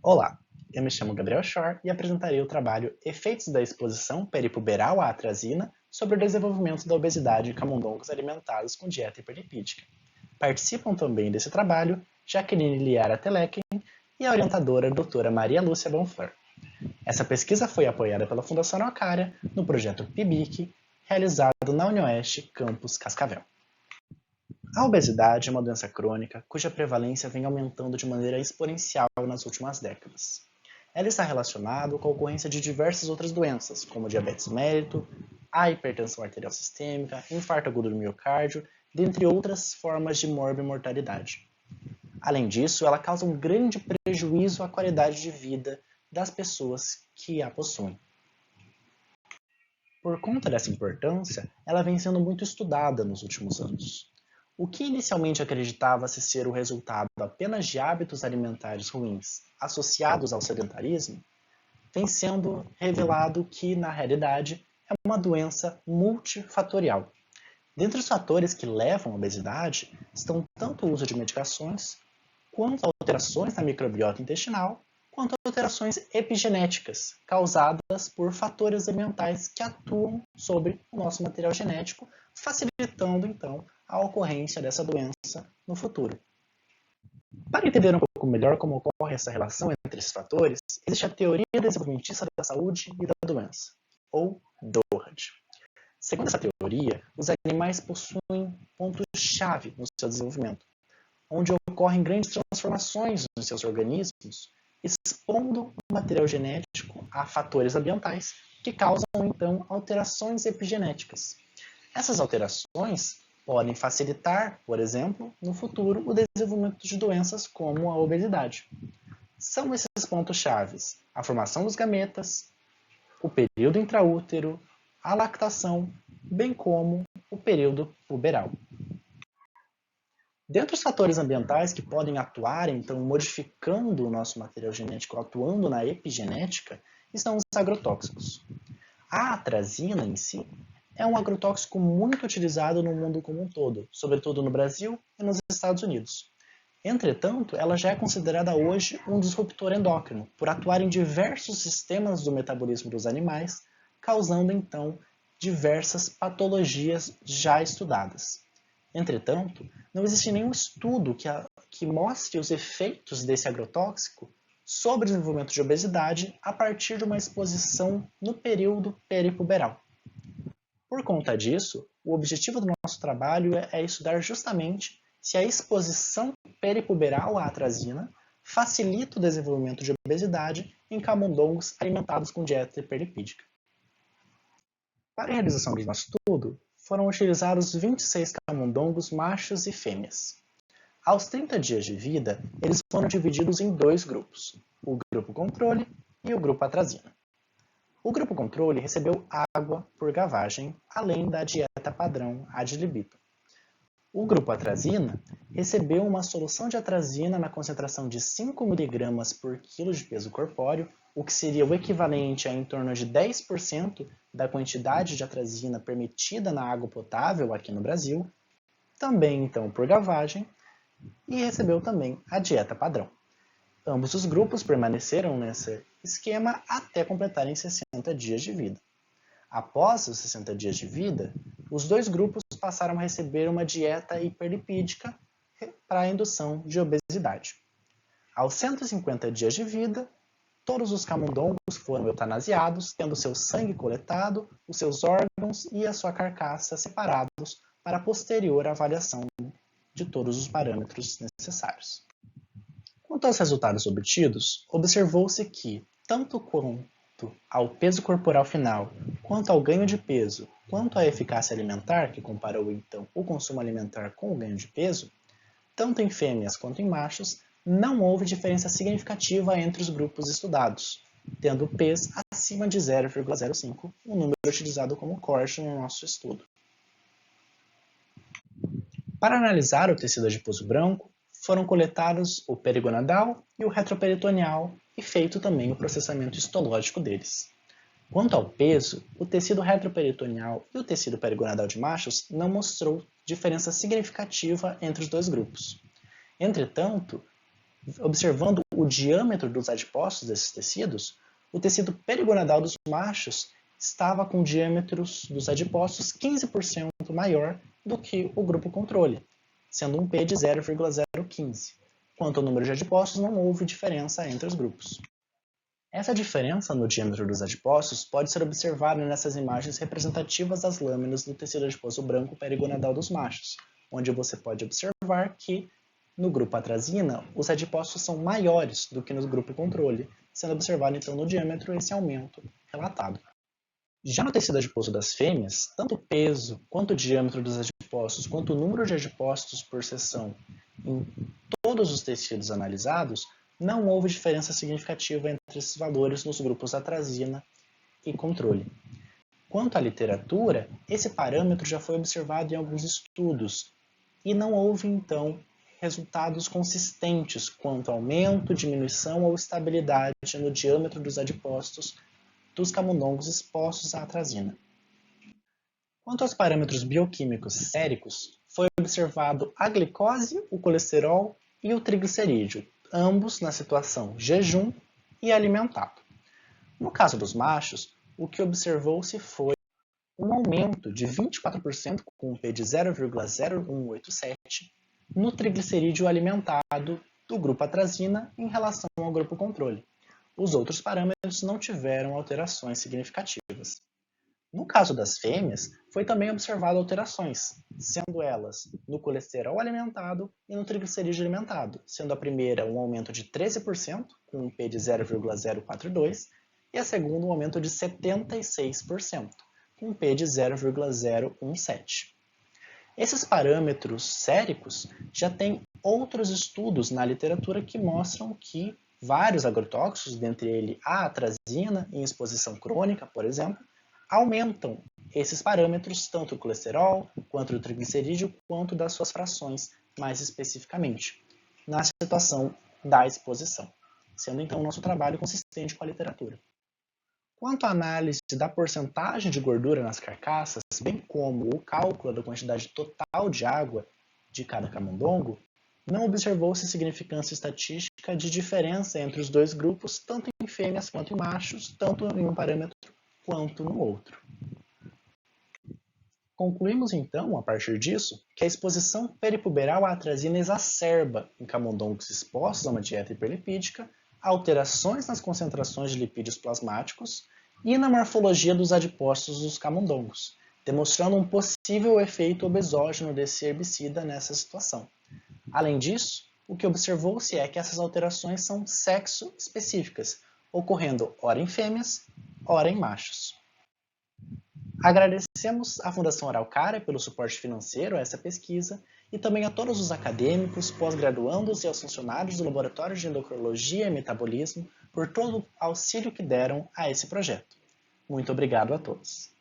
Olá, eu me chamo Gabriel Schor e apresentarei o trabalho Efeitos da exposição peripuberal à atrazina sobre o desenvolvimento da obesidade em camundongos alimentados com dieta hiperlipídica. Participam também desse trabalho Jaqueline Liara Telequim e a orientadora doutora Maria Lúcia Bonfleur. Essa pesquisa foi apoiada pela Fundação Araucária no projeto PIBIC, realizado na UniOeste, campus Cascavel. A obesidade é uma doença crônica cuja prevalência vem aumentando de maneira exponencial nas últimas décadas. Ela está relacionada com a ocorrência de diversas outras doenças, como diabetes mellitus, a hipertensão arterial sistêmica, infarto agudo do miocárdio, dentre outras formas de morbimortalidade. Além disso, ela causa um grande prejuízo à qualidade de vida das pessoas que a possuem. Por conta dessa importância, ela vem sendo muito estudada nos últimos anos. O que inicialmente acreditava-se ser o resultado apenas de hábitos alimentares ruins associados ao sedentarismo, vem sendo revelado que, na realidade, é uma doença multifatorial. Dentre os fatores que levam à obesidade estão tanto o uso de medicações, quanto alterações na microbiota intestinal, quanto alterações epigenéticas causadas por fatores ambientais que atuam sobre o nosso material genético, facilitando, então, a ocorrência dessa doença no futuro. Para entender um pouco melhor como ocorre essa relação entre esses fatores, existe a teoria desenvolvimentista da saúde e da doença, ou DORAD. Segundo essa teoria, os animais possuem pontos-chave no seu desenvolvimento, onde ocorrem grandes transformações nos seus organismos, expondo o material genético a fatores ambientais que causam, então, alterações epigenéticas. Essas alterações podem facilitar, por exemplo, no futuro, o desenvolvimento de doenças como a obesidade. São esses pontos-chave: a formação dos gametas, o período intraútero, a lactação, bem como o período puberal. Dentre os fatores ambientais que podem atuar, então, modificando o nosso material genético, atuando na epigenética, estão os agrotóxicos. A atrazina em si é um agrotóxico muito utilizado no mundo como um todo, sobretudo no Brasil e nos Estados Unidos. Entretanto, ela já é considerada hoje um disruptor endócrino, por atuar em diversos sistemas do metabolismo dos animais, causando então diversas patologias já estudadas. Entretanto, não existe nenhum estudo que mostre os efeitos desse agrotóxico sobre o desenvolvimento de obesidade a partir de uma exposição no período peripuberal. Por conta disso, o objetivo do nosso trabalho é estudar justamente se a exposição peripuberal à atrazina facilita o desenvolvimento de obesidade em camundongos alimentados com dieta hiperlipídica. Para a realização do nosso estudo, foram utilizados 26 camundongos machos e fêmeas. Aos 30 dias de vida, eles foram divididos em dois grupos, o grupo controle e o grupo atrazina. O grupo controle recebeu água por gavagem, além da dieta padrão ad libitum. O grupo atrazina recebeu uma solução de atrazina na concentração de 5 mg por quilo de peso corpóreo, o que seria o equivalente a em torno de 10% da quantidade de atrazina permitida na água potável aqui no Brasil, também então por gavagem, e recebeu também a dieta padrão. Ambos os grupos permaneceram nesse esquema até completarem 60 dias de vida. Após os 60 dias de vida, os dois grupos passaram a receber uma dieta hiperlipídica para a indução de obesidade. Aos 150 dias de vida, todos os camundongos foram eutanasiados, tendo seu sangue coletado, os seus órgãos e a sua carcaça separados para a posterior avaliação de todos os parâmetros necessários. Quanto aos resultados obtidos, observou-se que, tanto quanto ao peso corporal final, quanto ao ganho de peso, quanto à eficácia alimentar, que comparou então o consumo alimentar com o ganho de peso, tanto em fêmeas quanto em machos, não houve diferença significativa entre os grupos estudados, tendo o PES acima de 0,05, um número utilizado como corte no nosso estudo. Para analisar o tecido adiposo branco, foram coletados o perigonadal e o retroperitoneal e feito também o processamento histológico deles. Quanto ao peso, o tecido retroperitoneal e o tecido perigonadal de machos não mostrou diferença significativa entre os dois grupos. Entretanto, observando o diâmetro dos adipócitos desses tecidos, o tecido perigonadal dos machos estava com diâmetros dos adipócitos 15% maior do que o grupo controle, sendo um P de 0,015. Quanto ao número de adipócitos, não houve diferença entre os grupos. Essa diferença no diâmetro dos adipócitos pode ser observada nessas imagens representativas das lâminas do tecido adiposo branco perigonadal dos machos, onde você pode observar que, no grupo atrazina, os adipócitos são maiores do que no grupo controle, sendo observado então no diâmetro esse aumento relatado. Já no tecido adiposo das fêmeas, tanto o peso, quanto o diâmetro dos adipócitos, quanto o número de adipócitos por seção em todos os tecidos analisados, não houve diferença significativa entre esses valores nos grupos atrazina e controle. Quanto à literatura, esse parâmetro já foi observado em alguns estudos e não houve, então, resultados consistentes quanto ao aumento, diminuição ou estabilidade no diâmetro dos adipócitos dos camundongos expostos à atrazina. Quanto aos parâmetros bioquímicos séricos, foi observado a glicose, o colesterol e o triglicerídeo, ambos na situação jejum e alimentado. No caso dos machos, o que observou-se foi um aumento de 24% com um P de 0,0187 no triglicerídeo alimentado do grupo atrazina em relação ao grupo controle. Os outros parâmetros não tiveram alterações significativas. No caso das fêmeas, foi também observado alterações, sendo elas no colesterol alimentado e no triglicerídeo alimentado, sendo a primeira um aumento de 13%, com um P de 0,042, e a segunda um aumento de 76%, com um P de 0,017. Esses parâmetros séricos já têm outros estudos na literatura que mostram que vários agrotóxicos, dentre eles a atrazina, em exposição crônica, por exemplo, aumentam esses parâmetros, tanto o colesterol, quanto o triglicerídeo, quanto das suas frações, mais especificamente, na situação da exposição, sendo então o nosso trabalho consistente com a literatura. Quanto à análise da porcentagem de gordura nas carcaças, bem como o cálculo da quantidade total de água de cada camundongo, não observou-se significância estatística de diferença entre os dois grupos, tanto em fêmeas quanto em machos, tanto em um parâmetro quanto no outro. Concluímos então, a partir disso, que a exposição peripuberal à atrazina exacerba em camundongos expostos a uma dieta hiperlipídica alterações nas concentrações de lipídios plasmáticos e na morfologia dos adipócitos dos camundongos, demonstrando um possível efeito obesógeno desse herbicida nessa situação. Além disso, o que observou-se é que essas alterações são sexo-específicas, ocorrendo ora em fêmeas, ora em machos. Agradecemos à Fundação Araucária pelo suporte financeiro a essa pesquisa e também a todos os acadêmicos, pós-graduandos e aos funcionários do Laboratório de Endocrinologia e Metabolismo por todo o auxílio que deram a esse projeto. Muito obrigado a todos.